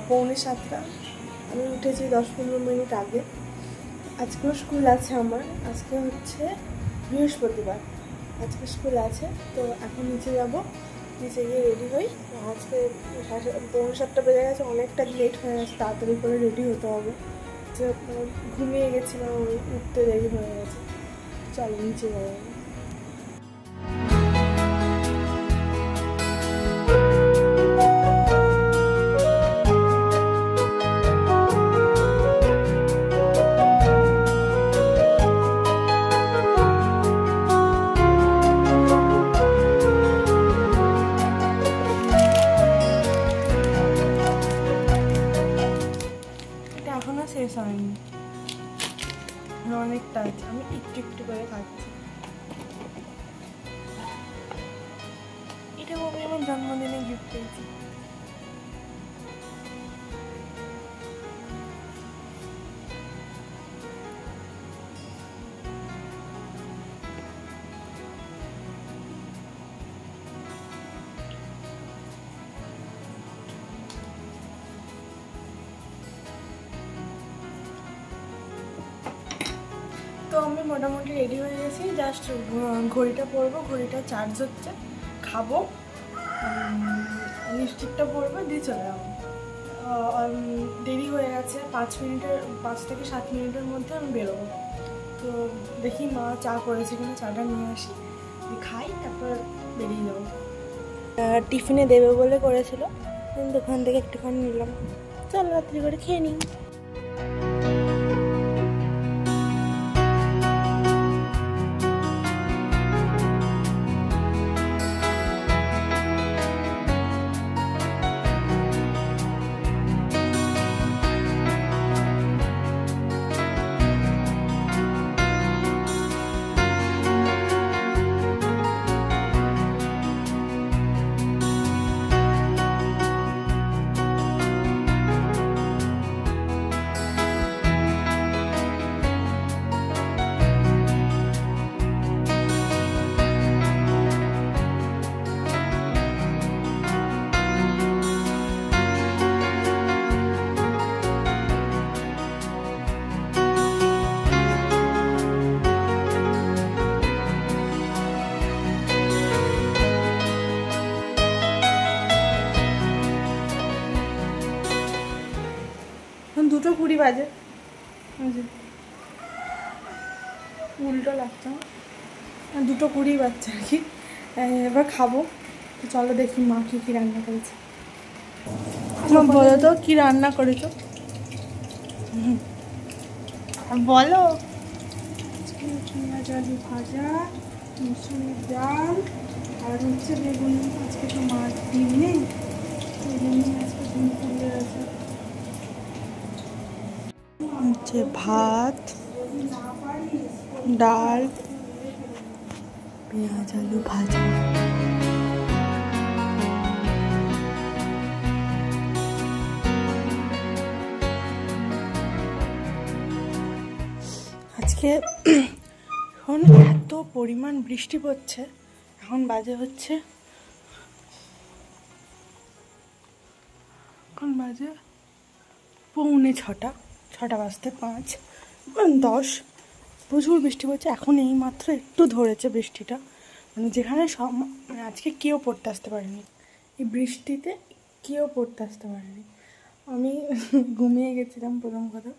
6:45। আমি উঠেছি 10-15 মিনিট আগে। আজকেও স্কুল আছে আমার, আজকে হচ্ছে বৃহস্পতিবার, আজকে স্কুল আছে। তো এখন নিচে যাব, নিচে গিয়ে রেডি হই। আজকে 6:45 বেজে গেছে, অনেকটা লেট হয়ে গেছে, তাড়াতাড়ি করে রেডি হতে হবে। যে ঘুমিয়ে গেছিলাম, উঠতে দেরি হয়ে গেছে। চল নিচে যাবো। এখনো শেষ হয়নি, অনেকটা আছে, আমি একটু একটু করে খাচ্ছি। এটা আমি আমার জন্মদিনে গিফট পেয়েছি। তো আমি মোটামুটি রেডি হয়ে গেছি, জাস্ট ঘড়িটা পরবো, ঘড়িটা চার্জ হচ্ছে, খাবো, লিপস্টিকটা পরবো, দিয়ে চলে যাবো। দেরি হয়ে গেছে, 5 থেকে 7 মিনিটের মধ্যে আমি বেরোবো। তো দেখি মা চা করেছে কিনা, চাটা নিয়ে আসি, খাই, তারপর বেরিয়ে যাবো। টিফিনে দেবে বলে করেছিল, দোকান থেকে একটুখানি নিলাম। চল রাত্রি করে খেয়ে নিই। এখন 2:20 বাজে, উল্টো লাগছে, 2:20 বাজছে আর কি। এবার খাবো। তো চলো দেখি মা কী কী রান্না করেছে। বলো তো কী রান্না করেছো, বলো। পেঁয়াজ আলু ভাজা, মুসুরির ডাল, আর হচ্ছে বেগুন। আজকে তো মাছ ডিম নেই, ওই জন্য আজকে ডিম তুলে আছে। হচ্ছে ভাত, ডাল, পেঁয়াজ আলু ভাজা। আজকে এখন এত পরিমাণ বৃষ্টি পড়ছে, এখন বাজে হচ্ছে, এখন বাজে 6:45, 6:05, 10। প্রচুর বৃষ্টি পড়ছে। এখন এই মাত্র একটু ধরেছে বৃষ্টিটা, মানে যেখানে মানে আজকে কেউ পড়তে আসতে পারেনি, এই বৃষ্টিতে কেউ পড়তে আসতে পারেনি। আমি ঘুমিয়ে গেছিলাম প্রথম কথা,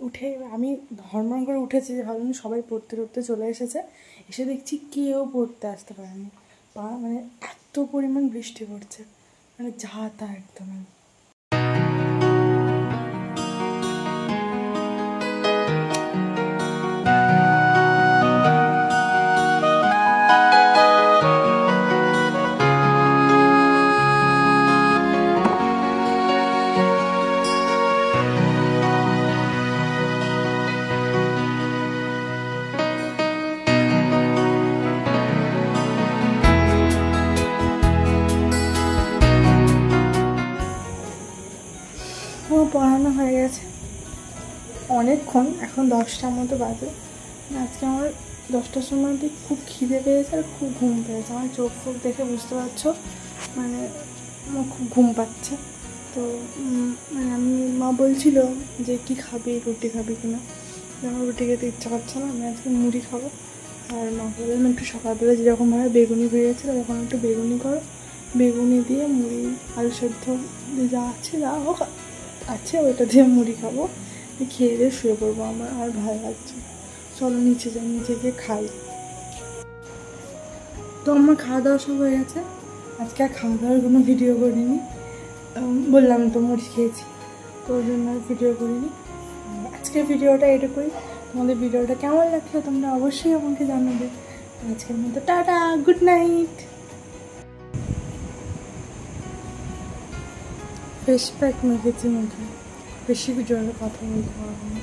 উঠে আমি ধর্মন করে উঠেছি, যে ভাবলাম সবাই পড়তে চলে এসেছে, এসে দেখছি কেউ পড়তে আসতে পারেনি। মানে এত পরিমাণ বৃষ্টি পড়ছে, মানে যা তা একদম। পড়ানো হয়ে গেছে অনেকক্ষণ, এখন 10টার মতো বাজে। আজকে আমার 10টার সময় খুব খিদে পেয়েছে আর খুব ঘুম পেয়েছে। আমার চোখ ফোক দেখে বুঝতে পারছো, মানে আমার খুব ঘুম পাচ্ছে। তো মানে আমি মা বলছিল যে কি খাবি, রুটি খাবি কিনা। আমার রুটি খেতে ইচ্ছা করছে না, আমি আজকে মুড়ি খাবো। আর মা বললাম একটু সকালবেলা যেরকমভাবে বেগুনি বেরিয়েছিল তখন একটু বেগুনি করো, বেগুনি দিয়ে মুড়ি আলু সেদ্ধ যা আছে, যা হোক আছে ওইটা দিয়ে মুড়ি খাবো, খেয়ে দিয়ে শুয়ে পড়বো। আমার ভালো লাগছে, চলো নিচে যাই, নিচে গিয়ে খাই। তো আমার খাওয়া দাওয়া সব হয়ে গেছে। আজকে আর খাওয়া দাওয়ার কোনো ভিডিও করিনি, বললাম তো মুড়ি খেয়েছি, তো ওই জন্য আর ভিডিও করিনি। আজকের ভিডিওটা এটুকুই। তোমাদের ভিডিওটা কেমন লাগলো তোমরা অবশ্যই আমাকে জানাবে। আজকের মতো tata, good night. Face pack মেখেছি মুখে, বেশি জোরে কথা বলতে পারবো না।